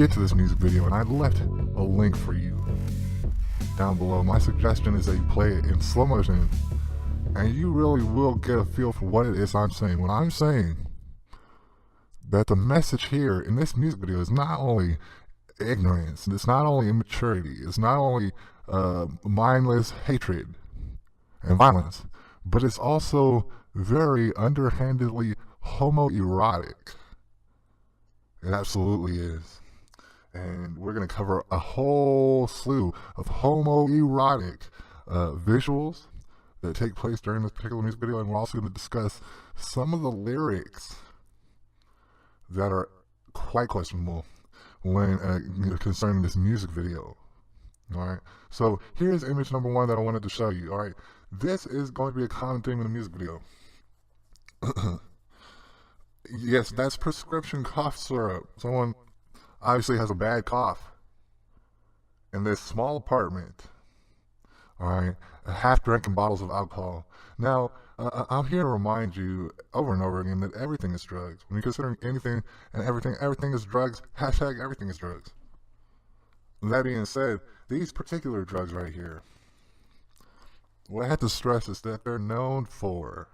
get to this music video, and I left a link for you down below. My suggestion is that you play it in slow motion, and you really will get a feel for what it is I'm saying. When I'm saying that the message here in this music video is not only ignorance, it's not only immaturity, it's not only mindless hatred and violence, but it's also very underhandedly homoerotic. It absolutely is. And we're going to cover a whole slew of homoerotic visuals that take place during this particular music video, and we're also going to discuss some of the lyrics that are quite questionable when concerning this music video. Alright, so here's image number one that I wanted to show you. Alright, this is going to be a common theme in the music video. Yes, that's prescription cough syrup. Someone obviously has a bad cough in this small apartment. Alright, half-drinking bottles of alcohol. Now, I'm here to remind you over and over again that everything is drugs. When you're considering anything and everything is drugs. Hashtag everything is drugs. That being said, these particular drugs right here, what I have to stress is that they're known for,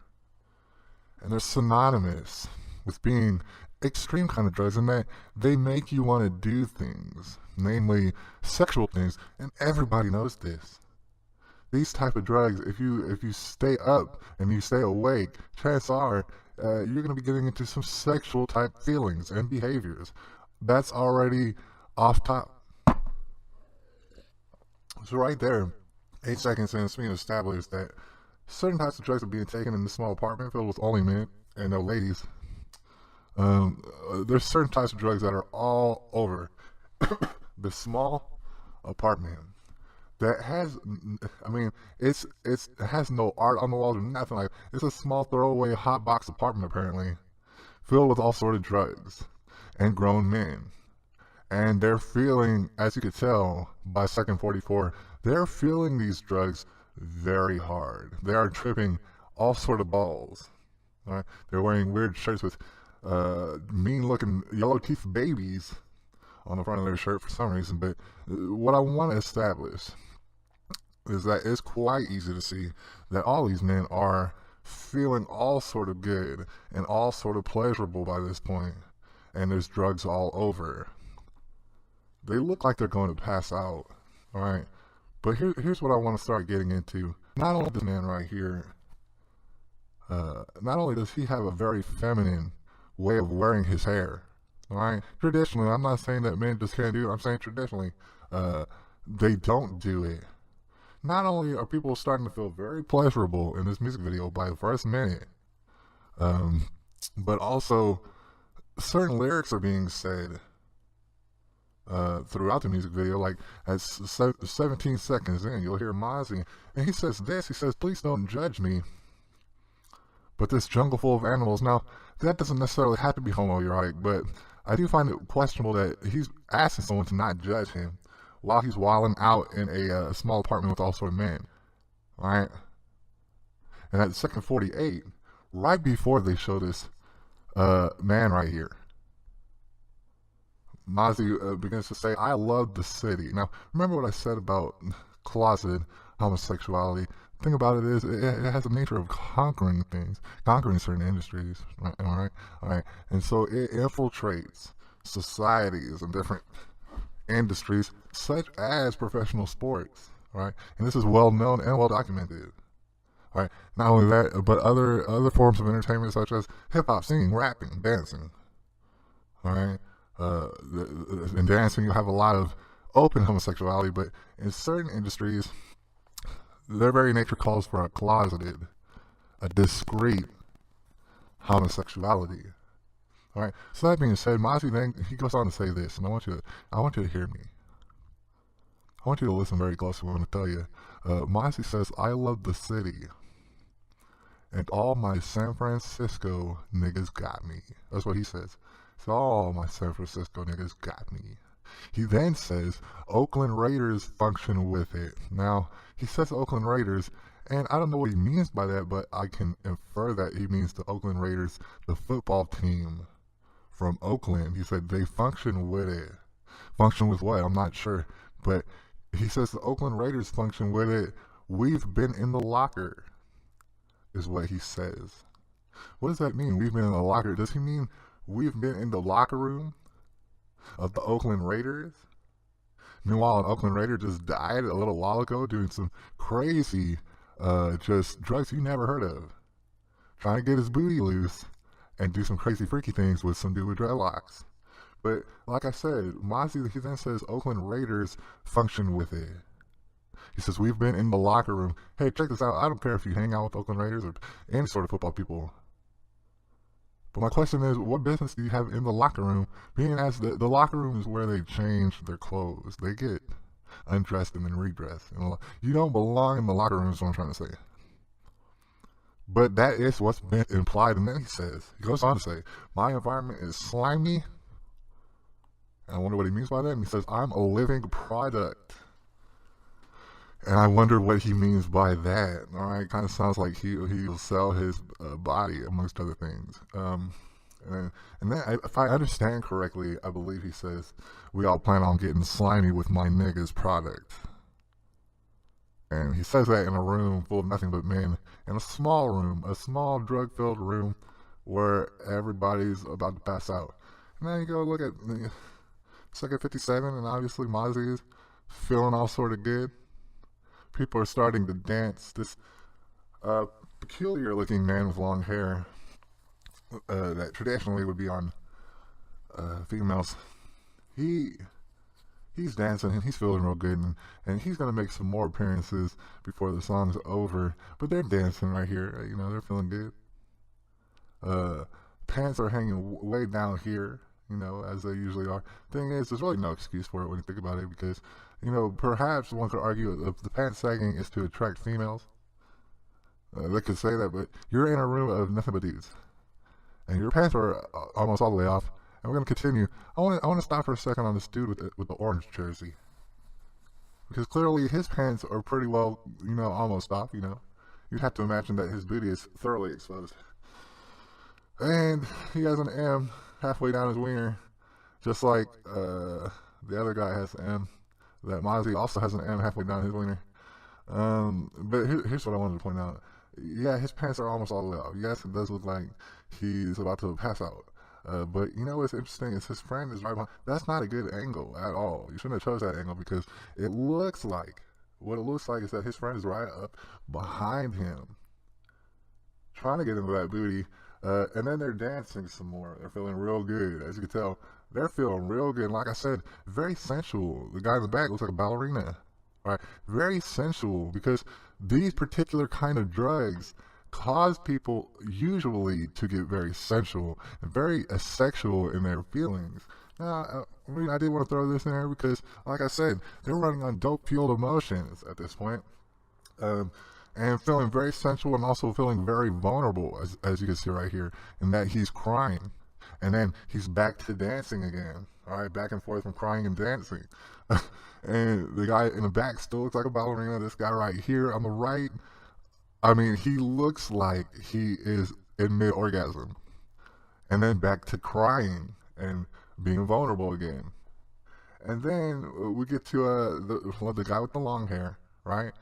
and they're synonymous with being extreme kind of drugs, and that they make you want to do things, namely sexual things, and everybody knows this. These type of drugs, if you stay up and you stay awake, chances are you're going to be getting into some sexual type feelings and behaviors. That's already off top. So right there, 8 seconds in, it's being established that certain types of drugs are being taken in this small apartment filled with only men and no ladies. There's certain types of drugs that are all over the small apartment that has, I mean, it has no art on the walls or nothing like. It's a small throwaway hot box apartment apparently, filled with all sort of drugs and grown men. And they're feeling, as you could tell by second 44, they're feeling these drugs very hard. They are tripping all sort of balls. Right? They're wearing weird shirts with mean-looking yellow-teeth babies on the front of their shirt for some reason. But what I want to establish is that it's quite easy to see that all these men are feeling all sort of good and all sort of pleasurable by this point, and there's drugs all over. They look like they're going to pass out, alright? But here's what I want to start getting into. Not only this man right here, not only does he have a very feminine way of wearing his hair, alright? Traditionally, I'm not saying that men just can't do it, I'm saying traditionally, they don't do it. Not only are people starting to feel very pleasurable in this music video by the first minute, but also certain lyrics are being said throughout the music video. Like at 17 seconds in, you'll hear Mozzie, and he says this, he says, "Please don't judge me, but this jungle full of animals." Now, that doesn't necessarily have to be homoerotic, but I do find it questionable that he's asking someone to not judge him while he's wilding out in a small apartment with all sort of men, right? And at second 48, right before they show this man right here, Mozzie begins to say, "I love the city." Now, remember what I said about closeted homosexuality. The thing about it is, it has a nature of conquering things, conquering certain industries, right? All right. And so it infiltrates societies and different industries, such as professional sports, right? And this is well known and well documented, right? Not only that, but other forms of entertainment, such as hip hop, singing, rapping, dancing, all right? In dancing, you have a lot of open homosexuality, but in certain industries, their very nature calls for a closeted, a discreet homosexuality. All right. So that being said, Mozzie then he goes on to say this, and I want you to hear me. I want you to listen very closely. I'm going to tell you. Mozzie says, "I love the city, and all my San Francisco niggas got me." That's what he says. So all my San Francisco niggas got me. He then says, "Oakland Raiders function with it." Now, he says Oakland Raiders, and I don't know what he means by that, but I can infer that he means the Oakland Raiders, the football team from Oakland. He said they function with it. Function with what? I'm not sure. But he says the Oakland Raiders function with it. We've been in the locker, is what he says. What does that mean? We've been in the locker. Does he mean we've been in the locker room of the Oakland Raiders? Meanwhile, an Oakland Raider just died a little while ago doing some crazy, just drugs you never heard of. Trying to get his booty loose and do some crazy freaky things with some dude with dreadlocks. But like I said, Mozzie, he then says Oakland Raiders function with it. He says, we've been in the locker room. Hey, check this out. I don't care if you hang out with Oakland Raiders or any sort of football people. But my question is, what business do you have in the locker room? Being as the locker room is where they change their clothes. They get undressed and then redressed. You don't belong in the locker room is what I'm trying to say. But that is what's been implied. And then he goes on to say, my environment is slimy. And I wonder what he means by that. And he says, I'm a living product. And I wonder what he means by that. All right, kind of sounds like he'll sell his body, amongst other things. And then, if I understand correctly, I believe he says, we all plan on getting slimy with my nigga's product. And he says that in a room full of nothing but men, in a small room, a small drug-filled room where everybody's about to pass out. And then you go look at Second 57, and obviously Mozzie is feeling all sort of good. People are starting to dance. This peculiar-looking man with long hair that traditionally would be on females, he's dancing and he's feeling real good, and he's gonna make some more appearances before the song's over. But they're dancing right here. You know, they're feeling good. Pants are hanging way down here, you know, as they usually are. Thing is, there's really no excuse for it when you think about it, because, you know, perhaps one could argue if the pants sagging is to attract females. They could say that, but you're in a room of nothing but dudes, and your pants are almost all the way off. And we're gonna continue. I want to stop for a second on this dude with the orange jersey, because clearly his pants are pretty well, you know, almost off. You know, you'd have to imagine that his booty is thoroughly exposed, and he has an M halfway down his wiener, just like the other guy has an M. That Mozzie also has an M halfway down his wiener. But here's what I wanted to point out. Yeah, his pants are almost all the way off. Yes, it does look like he's about to pass out. But you know what's interesting is his friend is right behind. That's not a good angle at all. You shouldn't have chose that angle, because it looks like, what it looks like is that his friend is right up behind him, trying to get into that booty. And then they're dancing some more. They're feeling real good. As you can tell, they're feeling real good. And like I said, very sensual. The guy in the back looks like a ballerina. Right? Very sensual, because these particular kind of drugs cause people usually to get very sensual and very sexual in their feelings. Now, I did want to throw this in there because, like I said, they're running on dope-fueled emotions at this point, and feeling very sensual and also feeling very vulnerable, as you can see right here, in that he's crying, and then he's back to dancing again. All right, back and forth from crying and dancing. And the guy in the back still looks like a ballerina. This guy right here on the right, I mean, he looks like he is in mid-orgasm. And then back to crying and being vulnerable again. And then we get to the guy with the long hair, right?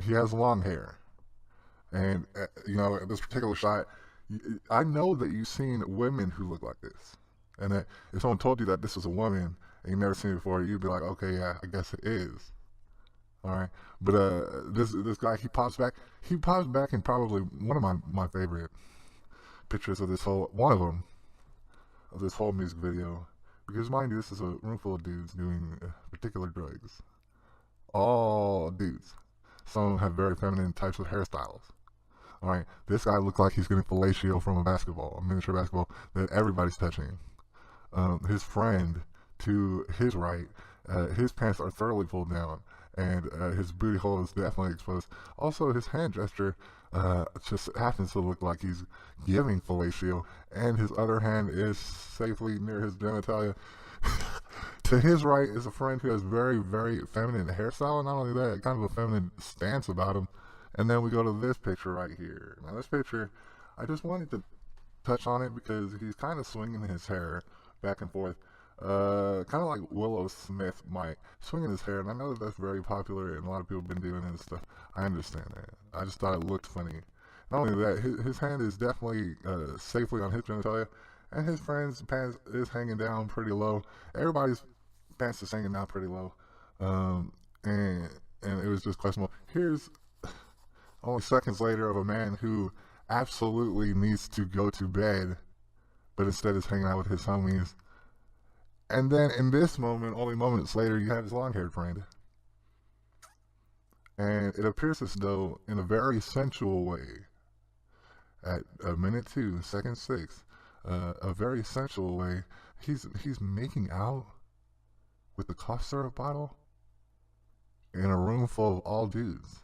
He has long hair. And, you know, in this particular shot, I know that you've seen women who look like this. And that if someone told you that this was a woman and you've never seen it before, you'd be like, okay, yeah, I guess it is. All right, but this guy, he pops back in probably one of my favorite pictures of this whole music video, because mind you, this is a room full of dudes doing particular drugs, all dudes. Some of them have very feminine types of hairstyles. All right, this guy looks like he's getting fellatio from a miniature basketball that everybody's touching. His friend to his right, his pants are thoroughly pulled down, and his booty hole is definitely exposed. Also, his hand gesture just happens to look like he's giving fellatio, and his other hand is safely near his genitalia. To his right is a friend who has very, very feminine hairstyle, and not only that, kind of a feminine stance about him. And then we go to this picture right here. Now, this picture, I just wanted to touch on it because he's kind of swinging his hair back and forth. kind of like Willow Smith might, swinging his hair, and I know that that's very popular, and a lot of people have been doing it and stuff. I understand that. I just thought it looked funny. Not only that, his hand is definitely safely on his genitalia, and his friend's pants is hanging down pretty low. Everybody's pants is hanging down pretty low, um, and it was just questionable. Here's only seconds later of a man who absolutely needs to go to bed, but instead is hanging out with his homies. And then in this moment, only moments later, you have his long-haired friend. And it appears as though, in a very sensual way, at a minute 2, second 6, a very sensual way, he's making out with the cough syrup bottle in a room full of all dudes.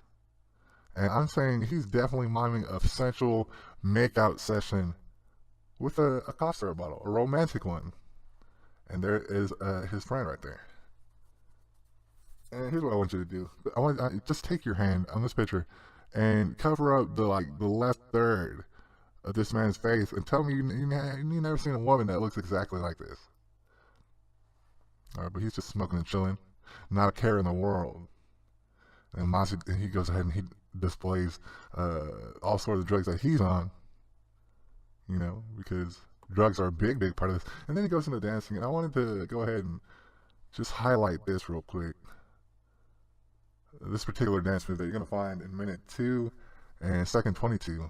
And I'm saying he's definitely miming a sensual makeout session with a cough syrup bottle, a romantic one. And there is his friend right there. And here's what I want you to do. Just take your hand on this picture and cover up the left third of this man's face and tell me you never seen a woman that looks exactly like this. All right, but he's just smoking and chilling, not a care in the world. And he goes ahead and he displays all sorts of drugs that he's on, because drugs are a big, big part of this. And then he goes into dancing, and I wanted to go ahead and just highlight this real quick. This particular dance move that you're going to find in minute 2 and second 22.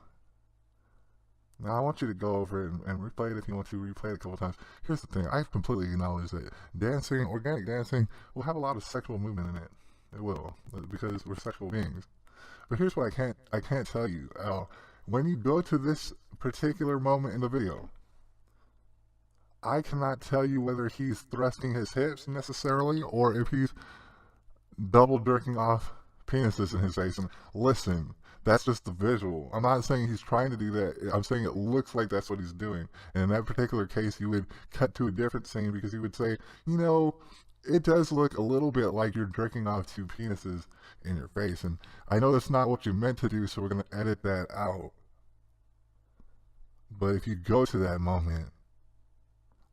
Now, I want you to go over it and replay it if you want to replay it a couple times. Here's the thing. I completely acknowledge that dancing, organic dancing, will have a lot of sexual movement in it. It will, because we're sexual beings. But here's what I can't tell you. When you go to this particular moment in the video, I cannot tell you whether he's thrusting his hips necessarily or if he's double jerking off penises in his face. And listen, that's just the visual. I'm not saying he's trying to do that. I'm saying it looks like that's what he's doing. And in that particular case, you would cut to a different scene because you would say, it does look a little bit like you're jerking off 2 penises in your face. And I know that's not what you meant to do, so we're going to edit that out. But if you go to that moment,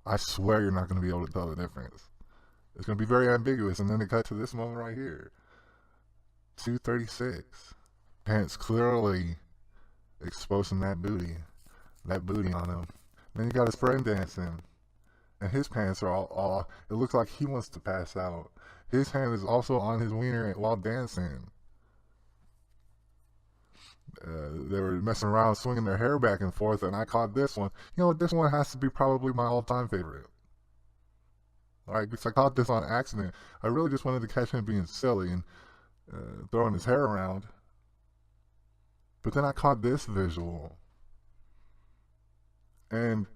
I swear you're not going to be able to tell the difference. It's going to be very ambiguous. And then they cut to this moment right here. 2:36. Pants clearly exposing that booty on him. Then you got his friend dancing. And his pants are all it looks like he wants to pass out. His hand is also on his wiener while dancing. They were messing around, swinging their hair back and forth, and I caught this one. This one has to be probably my all-time favorite. Alright, because I caught this on accident. I really just wanted to catch him being silly and throwing his hair around. But then I caught this visual. And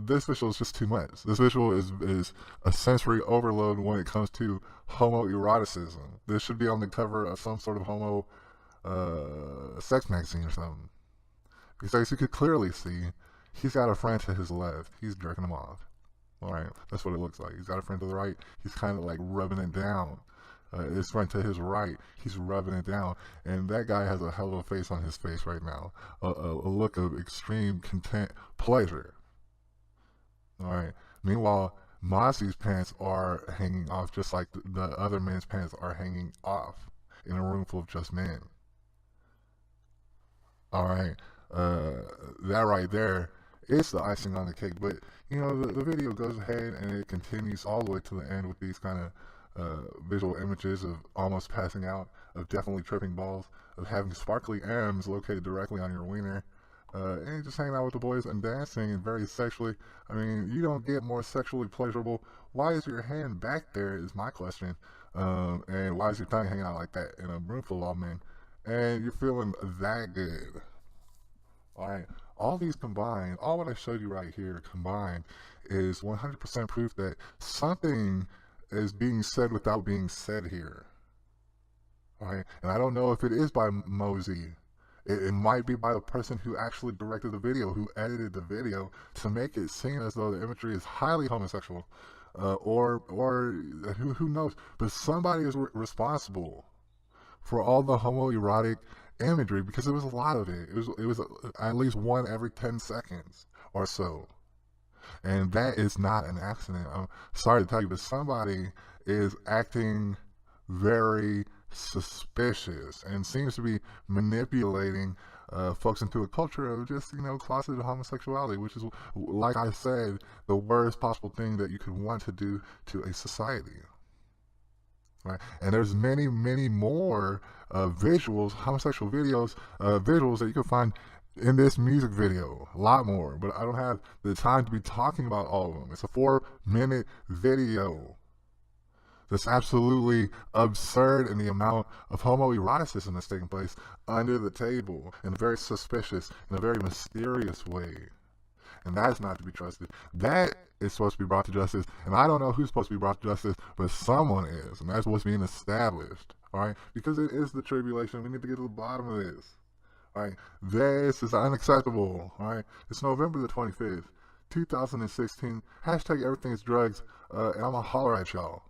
this visual is just too much. This visual is a sensory overload when it comes to homoeroticism. This should be on the cover of some sort of homo sex magazine or something. Because as you could clearly see, he's got a friend to his left. He's jerking him off. Alright, that's what it looks like. He's got a friend to the right. He's kind of like rubbing it down. His friend to his right, he's rubbing it down. And that guy has a hell of a face on his face right now. A look of extreme content, pleasure. Alright. Meanwhile, Mozzie's pants are hanging off just like the other men's pants are hanging off in a room full of just men. Alright. That right there is the icing on the cake. But, the video goes ahead and it continues all the way to the end with these kind of visual images of almost passing out, of definitely tripping balls, of having sparkly M's located directly on your wiener, and just hanging out with the boys and dancing and very sexually. I mean, you don't get more sexually pleasurable. Why is your hand back there is my question. And why is your tongue hanging out like that in a room full of all men? And you're feeling that good. Alright, all these combined, all what I showed you right here combined is 100% proof that something is being said without being said here. Alright, and I don't know if it is by Mosey. It might be by the person who actually directed the video, who edited the video to make it seem as though the imagery is highly homosexual. Or who knows. But somebody is responsible for all the homoerotic imagery, because it was a lot of it. It was at least one every 10 seconds or so. And that is not an accident. I'm sorry to tell you, but somebody is acting very suspicious and seems to be manipulating folks into a culture of just, closeted homosexuality, which is, like I said, the worst possible thing that you could want to do to a society. Right? And there's many, many more visuals, homosexual visuals that you can find in this music video. A lot more, but I don't have the time to be talking about all of them. It's a 4-minute video that's absolutely absurd in the amount of homoeroticism that's taking place under the table in a very suspicious, in a very mysterious way. And that's not to be trusted. That is supposed to be brought to justice, and I don't know who's supposed to be brought to justice, but someone is, and that's what's being established, all right? Because it is the tribulation. We need to get to the bottom of this, all right? This is unacceptable, all right? It's November the 25th, 2016. Hashtag everything is drugs, and I'm gonna holler at y'all.